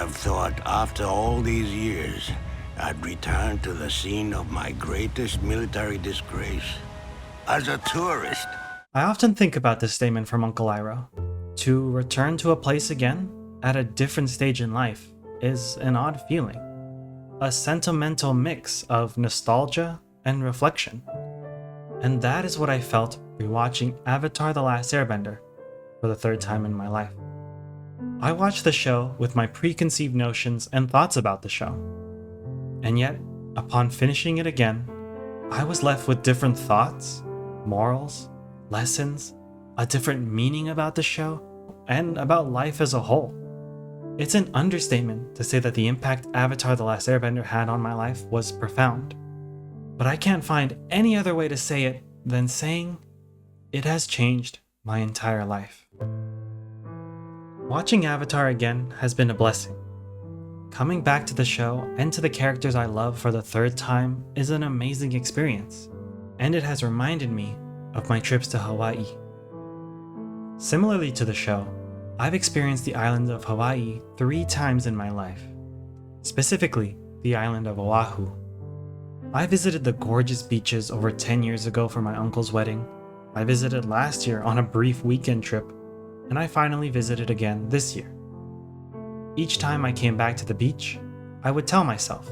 have thought after all these years, I'd return to the scene of my greatest military disgrace. As a tourist. I often think about this statement from Uncle Iroh. To return to a place again, at a different stage in life, is an odd feeling. A sentimental mix of nostalgia and reflection. And that is what I felt rewatching Avatar: The Last Airbender for the third time in my life. I watched the show with my preconceived notions and thoughts about the show. And yet, upon finishing it again, I was left with different thoughts, morals, lessons, a different meaning about the show, and about life as a whole. It's an understatement to say that the impact Avatar: The Last Airbender had on my life was profound. But I can't find any other way to say it than saying it has changed my entire life. Watching Avatar again has been a blessing. Coming back to the show and to the characters I love for the third time is an amazing experience, and it has reminded me of my trips to Hawaii. Similarly to the show, I've experienced the island of Hawaii 3 times in my life, specifically the island of Oahu. I visited the gorgeous beaches over 10 years ago for my uncle's wedding. I visited last year on a brief weekend trip, and I finally visited again this year. Each time I came back to the beach, I would tell myself,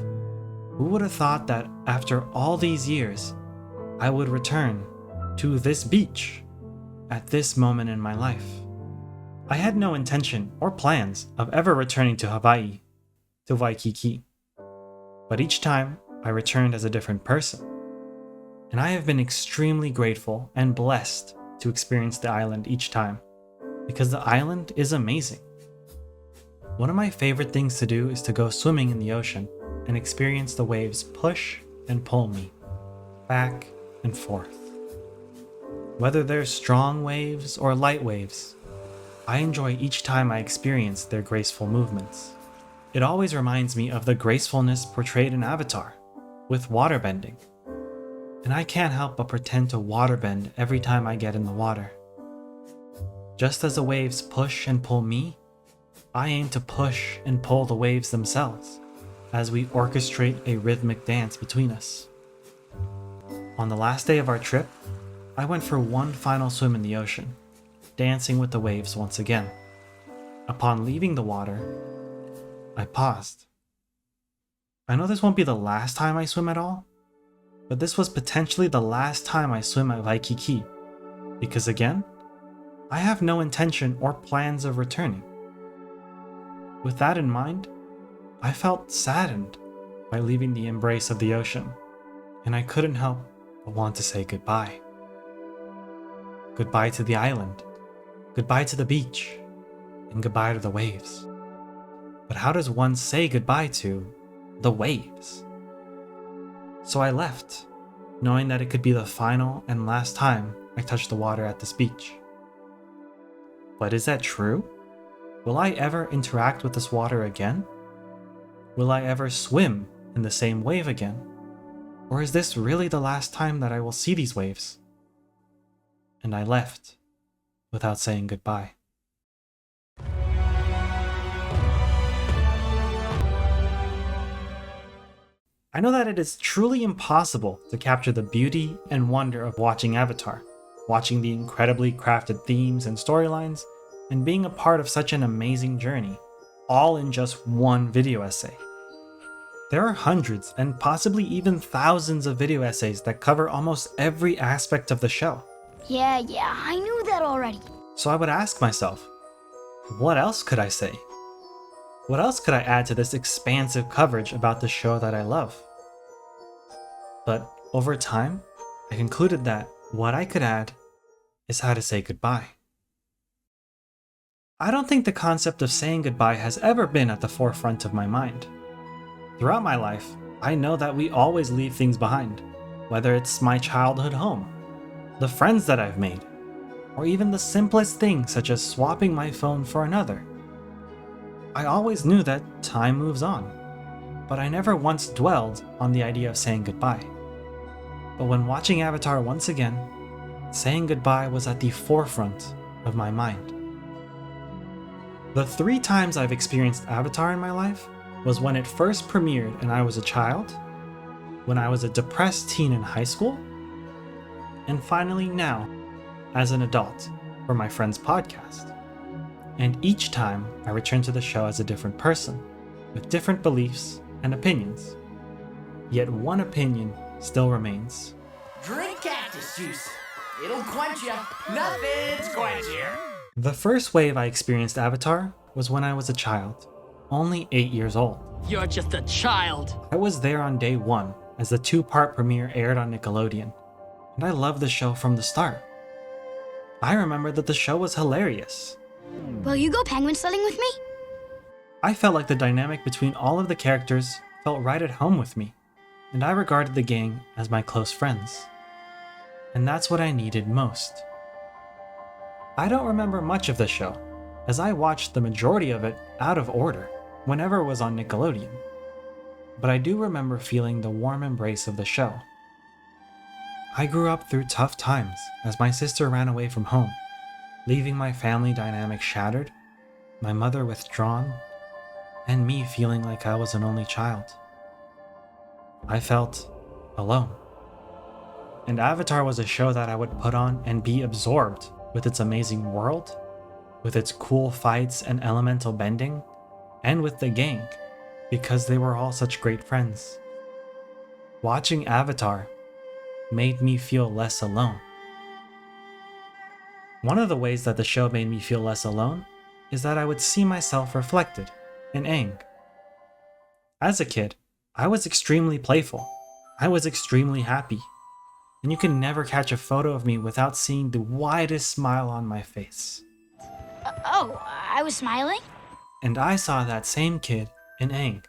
who would have thought that after all these years, I would return to this beach at this moment in my life? I had no intention or plans of ever returning to Hawaii, to Waikiki. But each time, I returned as a different person. And I have been extremely grateful and blessed to experience the island each time, because the island is amazing. One of my favorite things to do is to go swimming in the ocean and experience the waves push and pull me, back and forth. Whether they're strong waves or light waves, I enjoy each time I experience their graceful movements. It always reminds me of the gracefulness portrayed in Avatar, with waterbending. And I can't help but pretend to waterbend every time I get in the water. Just as the waves push and pull me, I aim to push and pull the waves themselves, as we orchestrate a rhythmic dance between us. On the last day of our trip, I went for one final swim in the ocean, dancing with the waves once again. Upon leaving the water, I paused. I know this won't be the last time I swim at all, but this was potentially the last time I swim at Waikiki, because again, I have no intention or plans of returning. With that in mind, I felt saddened by leaving the embrace of the ocean, and I couldn't help but want to say goodbye. Goodbye to the island, goodbye to the beach, and goodbye to the waves. But how does one say goodbye to the waves? So I left, knowing that it could be the final and last time I touched the water at this beach. But is that true? Will I ever interact with this water again? Will I ever swim in the same wave again? Or is this really the last time that I will see these waves? And I left without saying goodbye. I know that it is truly impossible to capture the beauty and wonder of watching Avatar, watching the incredibly crafted themes and storylines, and being a part of such an amazing journey, all in just one video essay. There are hundreds and possibly even thousands of video essays that cover almost every aspect of the show. Yeah, I knew that already. So I would ask myself, what else could I say? What else could I add to this expansive coverage about the show that I love? But over time, I concluded that what I could add is how to say goodbye. I don't think the concept of saying goodbye has ever been at the forefront of my mind. Throughout my life, I know that we always leave things behind, whether it's my childhood home, the friends that I've made, or even the simplest thing such as swapping my phone for another. I always knew that time moves on, but I never once dwelled on the idea of saying goodbye. But when watching Avatar once again, saying goodbye was at the forefront of my mind. The 3 times I've experienced Avatar in my life was when it first premiered and I was a child, when I was a depressed teen in high school, and finally now, as an adult, for my friend's podcast. And each time I return to the show as a different person, with different beliefs and opinions. Yet one opinion still remains. Drink cactus juice. It'll quench ya. Nothing's quenchier. The first wave I experienced Avatar was when I was a child, only 8 years old. You're just a child. I was there on day 1 as the 2-part premiere aired on Nickelodeon, and I loved the show from the start. I remember that the show was hilarious. Will you go penguin sledding with me? I felt like the dynamic between all of the characters felt right at home with me, and I regarded the gang as my close friends. And that's what I needed most. I don't remember much of the show, as I watched the majority of it out of order whenever it was on Nickelodeon. But I do remember feeling the warm embrace of the show. I grew up through tough times as my sister ran away from home, leaving my family dynamic shattered, my mother withdrawn, and me feeling like I was an only child. I felt alone. And Avatar was a show that I would put on and be absorbed with its amazing world, with its cool fights and elemental bending, and with the gang, because they were all such great friends. Watching Avatar made me feel less alone. One of the ways that the show made me feel less alone is that I would see myself reflected in Aang. As a kid, I was extremely playful. I was extremely happy. And you can never catch a photo of me without seeing the widest smile on my face. Oh, I was smiling? And I saw that same kid in Aang.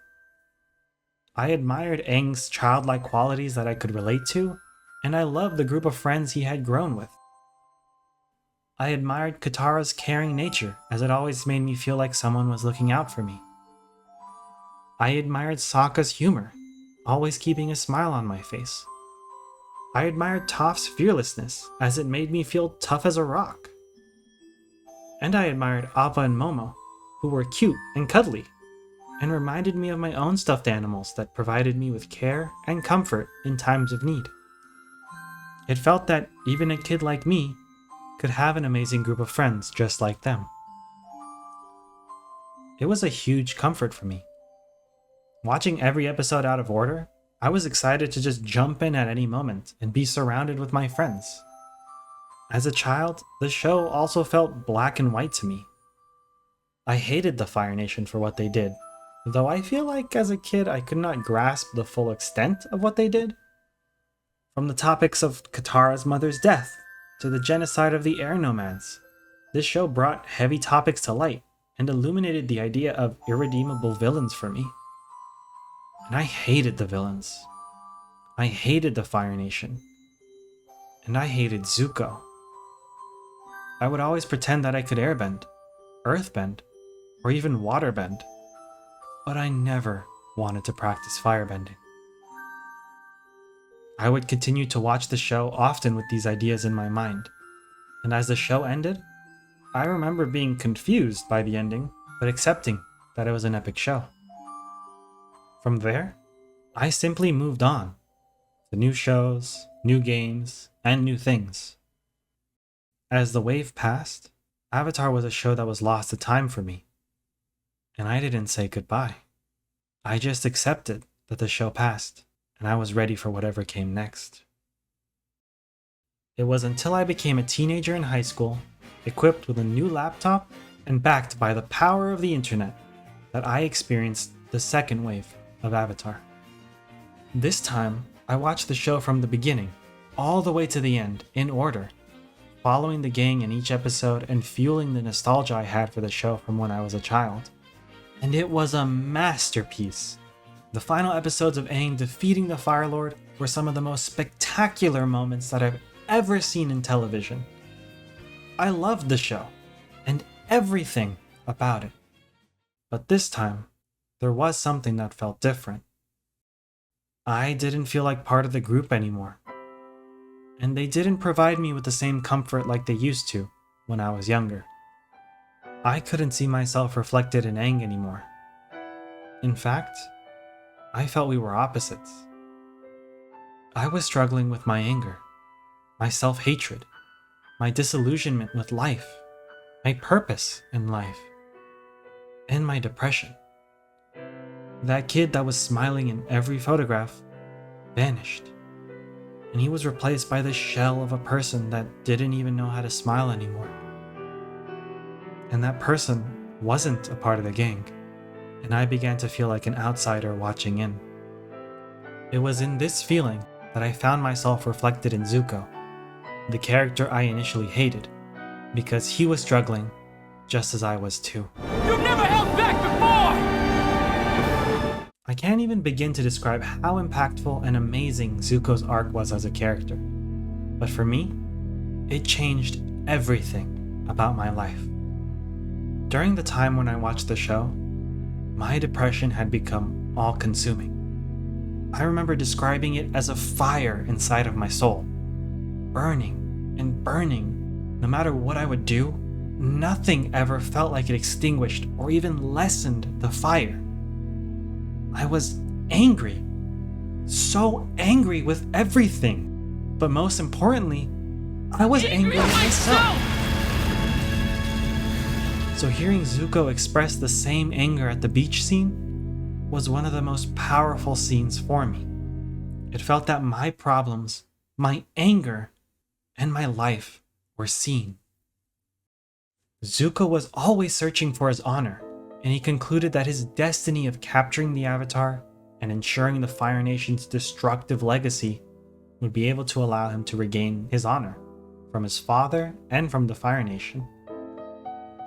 I admired Aang's childlike qualities that I could relate to, and I loved the group of friends he had grown with. I admired Katara's caring nature, as it always made me feel like someone was looking out for me. I admired Sokka's humor, always keeping a smile on my face. I admired Toph's fearlessness, as it made me feel tough as a rock. And I admired Appa and Momo, who were cute and cuddly, and reminded me of my own stuffed animals that provided me with care and comfort in times of need. It felt that even a kid like me could have an amazing group of friends just like them. It was a huge comfort for me. Watching every episode out of order, I was excited to just jump in at any moment and be surrounded with my friends. As a child, the show also felt black and white to me. I hated the Fire Nation for what they did, though I feel like as a kid I could not grasp the full extent of what they did. From the topics of Katara's mother's death to the genocide of the air nomads, this show brought heavy topics to light and illuminated the idea of irredeemable villains for me. And I hated the villains. I hated the Fire Nation. And I hated Zuko. I would always pretend that I could airbend, earthbend, or even waterbend, but I never wanted to practice firebending. I would continue to watch the show often with these ideas in my mind, and as the show ended, I remember being confused by the ending, but accepting that it was an epic show. From there, I simply moved on to new shows, new games, and new things. As the wave passed, Avatar was a show that was lost to time for me, and I didn't say goodbye. I just accepted that the show passed, and I was ready for whatever came next. It was until I became a teenager in high school, equipped with a new laptop, and backed by the power of the internet, that I experienced the second wave of Avatar. This time, I watched the show from the beginning, all the way to the end, in order, following the gang in each episode and fueling the nostalgia I had for the show from when I was a child. And it was a masterpiece. The final episodes of Aang defeating the Fire Lord were some of the most spectacular moments that I've ever seen in television. I loved the show, and everything about it. But this time, there was something that felt different. I didn't feel like part of the group anymore. And they didn't provide me with the same comfort like they used to when I was younger. I couldn't see myself reflected in Aang anymore. In fact, I felt we were opposites. I was struggling with my anger, my self-hatred, my disillusionment with life, my purpose in life, and my depression. That kid that was smiling in every photograph vanished, and he was replaced by the shell of a person that didn't even know how to smile anymore. And that person wasn't a part of the gang, and I began to feel like an outsider watching in. It was in this feeling that I found myself reflected in Zuko, the character I initially hated, because he was struggling just as I was too. You've never held back before! I can't even begin to describe how impactful and amazing Zuko's arc was as a character, but for me, it changed everything about my life. During the time when I watched the show, my depression had become all-consuming. I remember describing it as a fire inside of my soul, burning and burning. No matter what I would do, nothing ever felt like it extinguished or even lessened the fire. I was angry, so angry with everything, but most importantly, I was angry at myself. So hearing Zuko express the same anger at the beach scene was one of the most powerful scenes for me. It felt that my problems, my anger, and my life were seen. Zuko was always searching for his honor, and he concluded that his destiny of capturing the Avatar and ensuring the Fire Nation's destructive legacy would be able to allow him to regain his honor from his father and from the Fire Nation.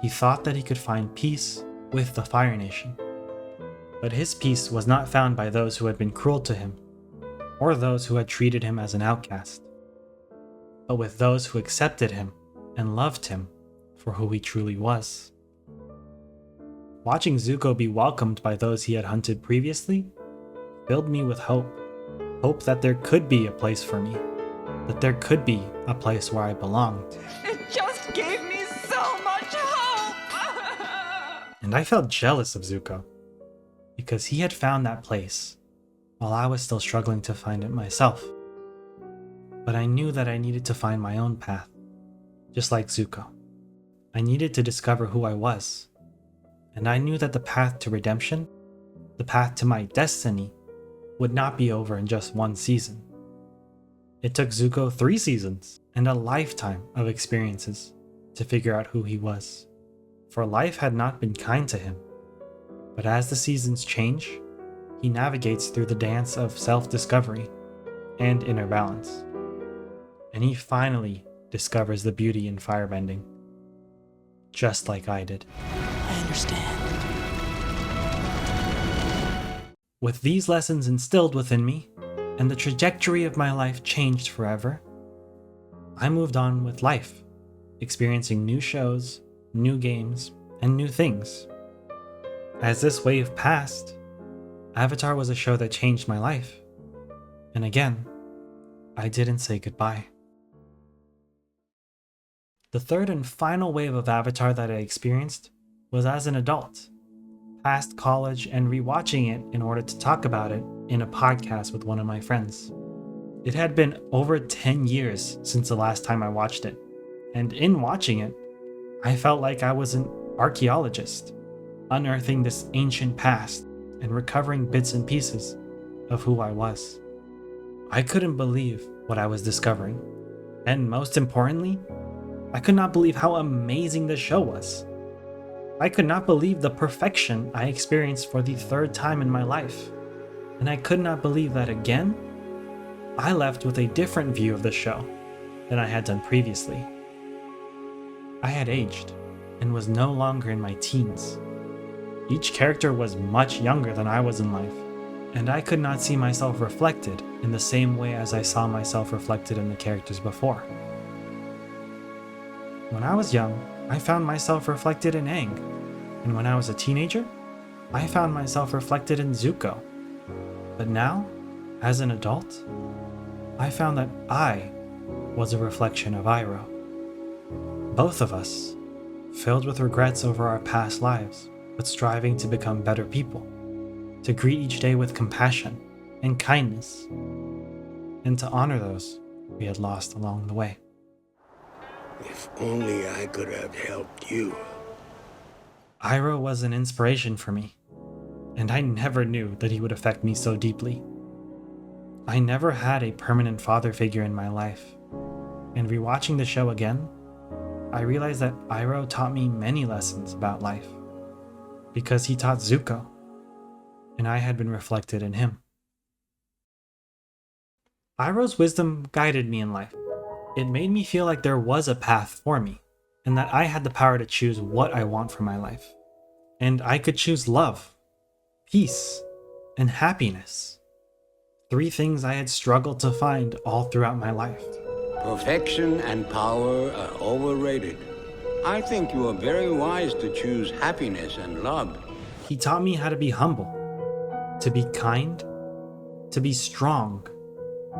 He thought that he could find peace with the Fire Nation. But his peace was not found by those who had been cruel to him, or those who had treated him as an outcast, but with those who accepted him and loved him for who he truly was. Watching Zuko be welcomed by those he had hunted previously filled me with hope. Hope that there could be a place for me, that there could be a place where I belonged. It just gave me so much hope! And I felt jealous of Zuko, because he had found that place while I was still struggling to find it myself. But I knew that I needed to find my own path, just like Zuko. I needed to discover who I was, and I knew that the path to redemption, the path to my destiny, would not be over in just one season. It took Zuko 3 seasons and a lifetime of experiences to figure out who he was. For life had not been kind to him, but as the seasons change, he navigates through the dance of self-discovery and inner balance. And he finally discovers the beauty in firebending, just like I did. I understand. With these lessons instilled within me, and the trajectory of my life changed forever, I moved on with life, experiencing new shows, new games, and new things. As this wave passed, Avatar was a show that changed my life. And again, I didn't say goodbye. The third and final wave of Avatar that I experienced was as an adult, past college and rewatching it in order to talk about it in a podcast with one of my friends. It had been over 10 years since the last time I watched it, and in watching it, I felt like I was an archaeologist, unearthing this ancient past and recovering bits and pieces of who I was. I couldn't believe what I was discovering, and most importantly, I could not believe how amazing the show was. I could not believe the perfection I experienced for the 3rd time in my life, and I could not believe that again, I left with a different view of the show than I had done previously. I had aged and was no longer in my teens. Each character was much younger than I was in life, and I could not see myself reflected in the same way as I saw myself reflected in the characters before. When I was young, I found myself reflected in Aang, and when I was a teenager, I found myself reflected in Zuko. But now, as an adult, I found that I was a reflection of Iroh. Both of us filled with regrets over our past lives, but striving to become better people, to greet each day with compassion and kindness, and to honor those we had lost along the way. If only I could have helped you. Iroh was an inspiration for me, and I never knew that he would affect me so deeply. I never had a permanent father figure in my life, and rewatching the show again, I realized that Iroh taught me many lessons about life, because he taught Zuko, and I had been reflected in him. Iroh's wisdom guided me in life. It made me feel like there was a path for me, and that I had the power to choose what I want for my life. And I could choose love, peace, and happiness. 3 things I had struggled to find all throughout my life. Perfection and power are overrated. I think you are very wise to choose happiness and love. He taught me how to be humble, to be kind, to be strong,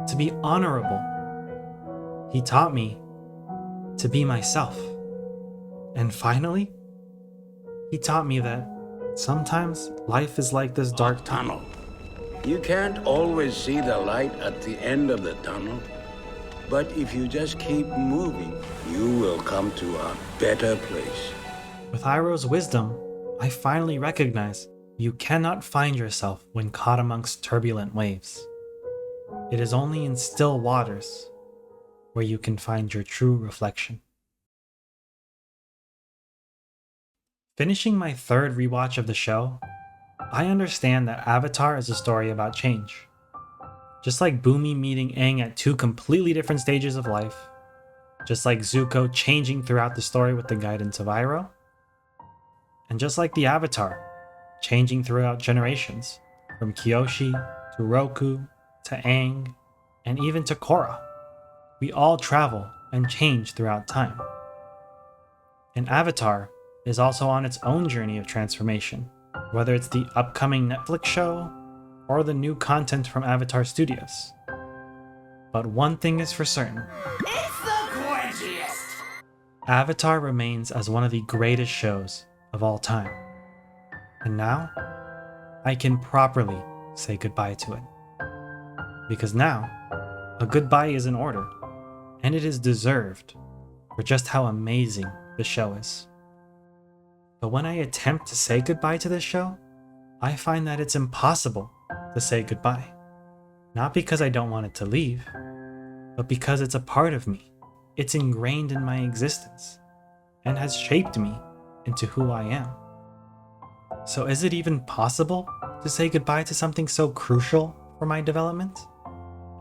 to be honorable. He taught me to be myself. And finally, he taught me that sometimes life is like this dark tunnel. You can't always see the light at the end of the tunnel, but if you just keep moving, you will come to a better place. With Iroh's wisdom, I finally recognize you cannot find yourself when caught amongst turbulent waves. It is only in still waters where you can find your true reflection. Finishing my 3rd rewatch of the show, I understand that Avatar is a story about change. Just like Bumi meeting Aang at 2 completely different stages of life, just like Zuko changing throughout the story with the guidance of Iroh, and just like the Avatar changing throughout generations, from Kyoshi to Roku to Aang, and even to Korra. We all travel and change throughout time. And Avatar is also on its own journey of transformation, whether it's the upcoming Netflix show or the new content from Avatar Studios. But one thing is for certain. It's the quenchiest! Avatar remains as one of the greatest shows of all time. And now, I can properly say goodbye to it. Because now, a goodbye is in order, and it is deserved for just how amazing the show is. But when I attempt to say goodbye to this show, I find that it's impossible to say goodbye. Not because I don't want it to leave, but because it's a part of me. It's ingrained in my existence and has shaped me into who I am. So is it even possible to say goodbye to something so crucial for my development?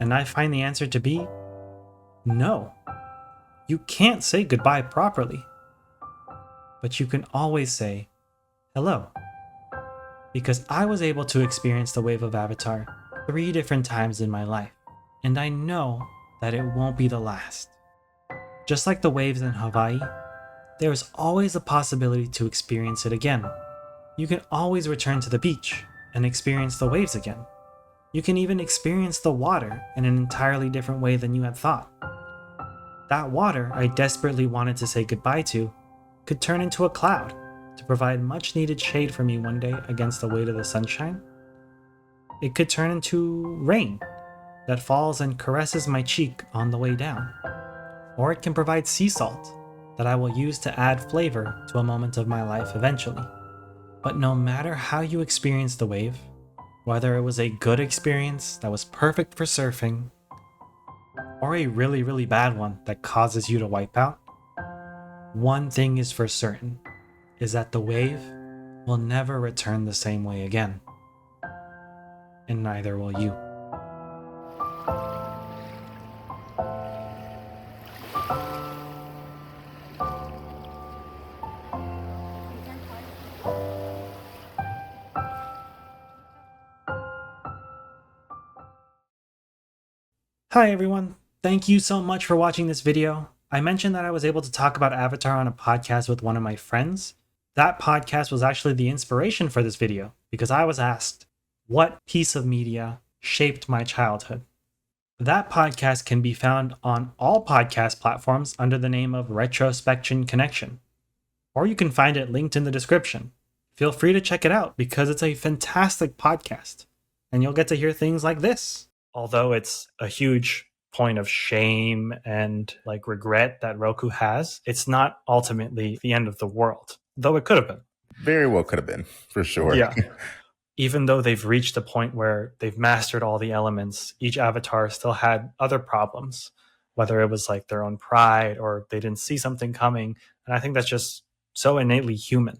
And I find the answer to be no. You can't say goodbye properly. But you can always say hello. Because I was able to experience the wave of Avatar 3 different times in my life, and I know that it won't be the last. Just like the waves in Hawaii, there is always a possibility to experience it again. You can always return to the beach and experience the waves again. You can even experience the water in an entirely different way than you had thought. That water I desperately wanted to say goodbye to could turn into a cloud to provide much needed shade for me one day against the weight of the sunshine. It could turn into rain that falls and caresses my cheek on the way down. Or it can provide sea salt that I will use to add flavor to a moment of my life eventually. But no matter how you experience the wave, whether it was a good experience that was perfect for surfing, or a really, really bad one that causes you to wipe out, one thing is for certain, is that the wave will never return the same way again. And neither will you. Hi everyone, thank you so much for watching this video. I mentioned that I was able to talk about Avatar on a podcast with one of my friends. That podcast was actually the inspiration for this video because I was asked, what piece of media shaped my childhood? That podcast can be found on all podcast platforms under the name of Retrospection Connection. or you can find it linked in the description. Feel free to check it out because it's a fantastic podcast, and you'll get to hear things like this. Although it's a huge point of shame and like regret that Roku has, it's not ultimately the end of the world, though it could have been. Very well could have been, for sure. Yeah. Even though they've reached a point where they've mastered all the elements, each avatar still had other problems, whether it was like their own pride or they didn't see something coming. And I think that's just so innately human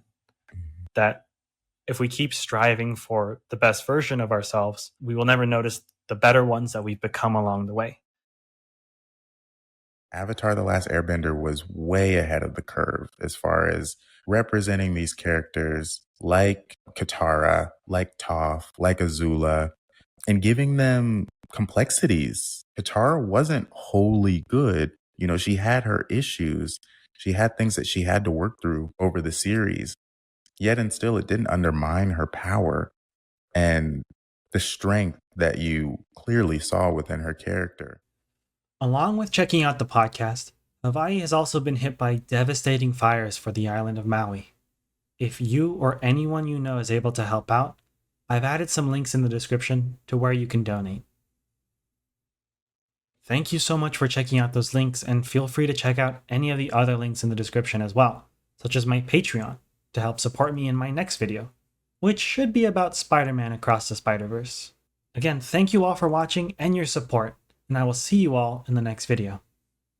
that if we keep striving for the best version of ourselves, we will never notice the better ones that we've become along the way. Avatar: The Last Airbender was way ahead of the curve as far as representing these characters like Katara, like Toph, like Azula, and giving them complexities. Katara wasn't wholly good. You know, she had her issues. She had things that she had to work through over the series. Yet and still, it didn't undermine her power and the strength that you clearly saw within her character. Along with checking out the podcast, Hawaii has also been hit by devastating fires for the island of Maui. If you or anyone you know is able to help out, I've added some links in the description to where you can donate. Thank you so much for checking out those links, and feel free to check out any of the other links in the description as well, such as my Patreon, to help support me in my next video, which should be about Spider-Man Across the Spider-Verse. Again, thank you all for watching and your support, and I will see you all in the next video.